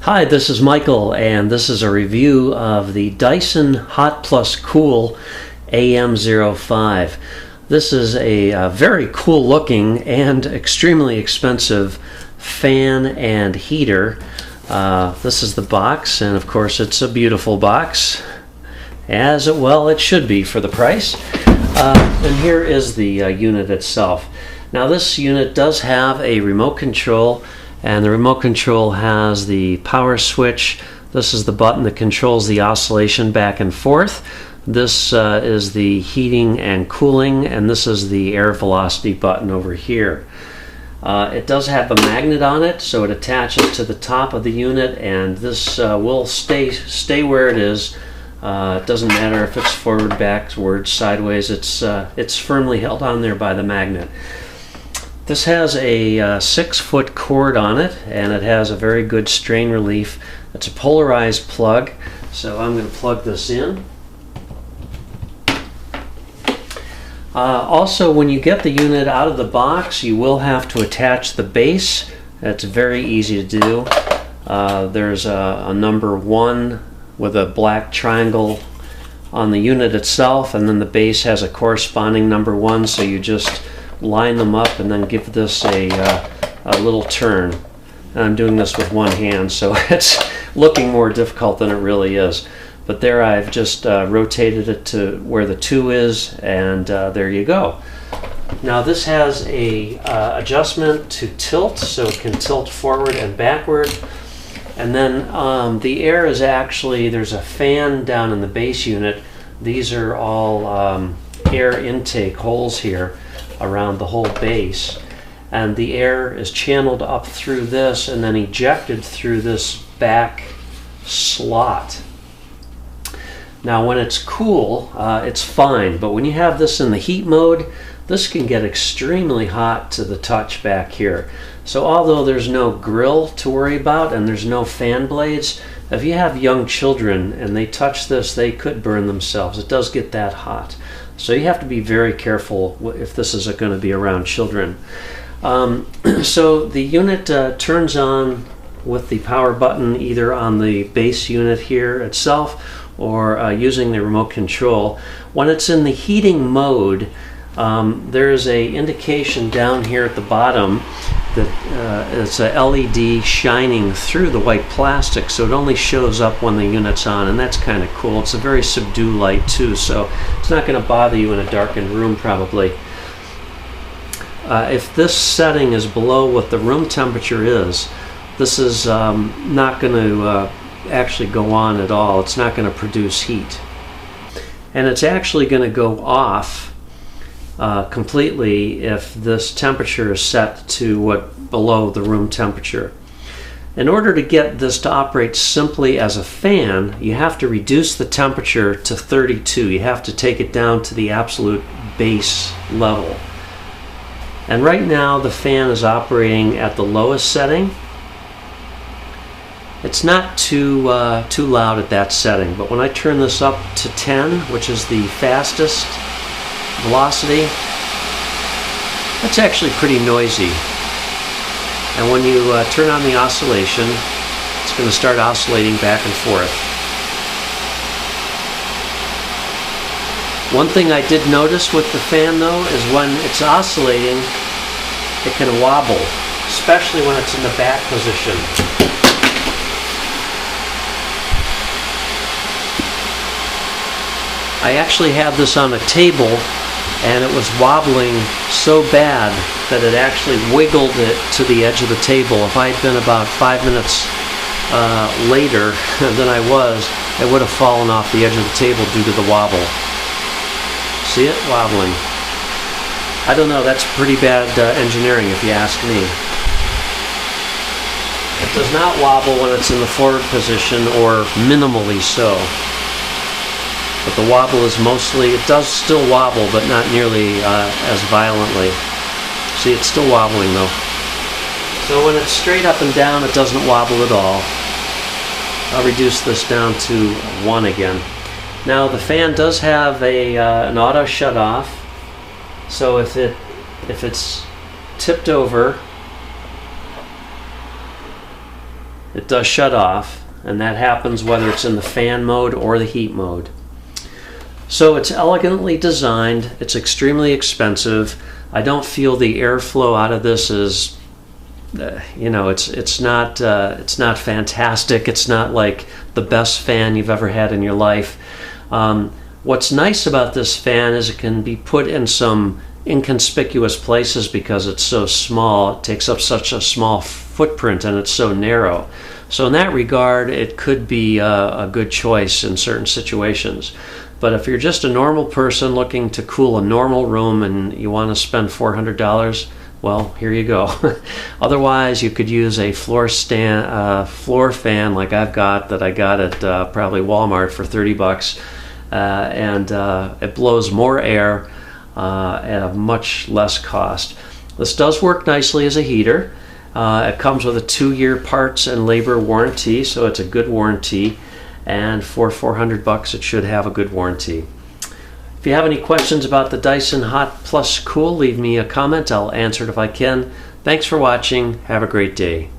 Hi, this is Michael, and this is a review of the Dyson Hot Cool AM05. This is a very cool looking and extremely expensive fan and heater. This is the box, and of course it's a beautiful box, as it should be for the price. And here is the unit itself. Now this unit does have a remote control, and the remote control has the power switch. This is the button that controls the oscillation back and forth. This is the heating and cooling, and this is the air velocity button over here. It does have a magnet on it, so it attaches to the top of the unit, and this will stay where it is. It doesn't matter if it's forward, backwards, sideways. It's firmly held on there by the magnet. This has a 6-foot cord on it, and it has a very good strain relief. It's a polarized plug, so I'm going to plug this in. Also, when you get the unit out of the box, you will have to attach the base. That's very easy to do. There's a number 1 with a black triangle on the unit itself, and then the base has a corresponding number 1, so you just line them up and then give this a little turn. And I'm doing this with one hand, so it's looking more difficult than it really is. But there, I've just rotated it to where the 2 is, and there you go. Now this has a adjustment to tilt, so it can tilt forward and backward. And then the air is actually, there's a fan down in the base unit. These are all air intake holes here around the whole base, and the air is channeled up through this and then ejected through this back slot. Now when it's cool, it's fine, but when you have this in the heat mode, this can get extremely hot to the touch back here. So although there's no grill to worry about and there's no fan blades, if you have young children and they touch this, they could burn themselves. It does get that hot. So you have to be very careful if this is going to be around children. So the unit turns on with the power button either on the base unit here itself or using the remote control. When it's in the heating mode, there's a indication down here at the bottom that it's a LED shining through the white plastic, so it only shows up when the unit's on, and that's kind of cool. It's a very subdued light too, so it's not going to bother you in a darkened room probably. If this setting is below what the room temperature is, this is not going to actually go on at all. It's not going to produce heat, and it's actually going to go off completely if this temperature is set to below the room temperature. In order to get this to operate simply as a fan, you have to reduce the temperature to 32. You have to take it down to the absolute base level. And right now the fan is operating at the lowest setting. It's not too loud at that setting, but when I turn this up to 10, which is the fastest velocity, that's actually pretty noisy. And when you turn on the oscillation, it's going to start oscillating back and forth. One thing I did notice with the fan though is when it's oscillating, it can wobble, especially when it's in the back position. I actually had this on a table, and it was wobbling so bad that it actually wiggled it to the edge of the table. If I had been about 5 minutes later than I was, it would have fallen off the edge of the table due to the wobble. See it wobbling? I don't know, that's pretty bad engineering if you ask me. It does not wobble when it's in the forward position, or minimally so. But the wobble is mostly, it does still wobble, but not nearly as violently. See, it's still wobbling though. So when it's straight up and down, it doesn't wobble at all. I'll reduce this down to 1 again. Now the fan does have an auto shut off, so if it's tipped over, it does shut off, and that happens whether it's in the fan mode or the heat mode. So it's elegantly designed. It's extremely expensive. I don't feel the airflow out of this is, it's not fantastic. It's not like the best fan you've ever had in your life. What's nice about this fan is it can be put in some inconspicuous places because it's so small. It takes up such a small footprint and it's so narrow. So in that regard, it could be a good choice in certain situations. But if you're just a normal person looking to cool a normal room and you want to spend $400, well, here you go. Otherwise, you could use a floor fan like I've got, that I got at probably Walmart for $30, and it blows more air at a much less cost. This does work nicely as a heater. It comes with a 2-year parts and labor warranty, so it's a good warranty. And for $400, it should have a good warranty. If you have any questions about the Dyson Hot Cool, leave me a comment. I'll answer it if I can. Thanks for watching. Have a great day.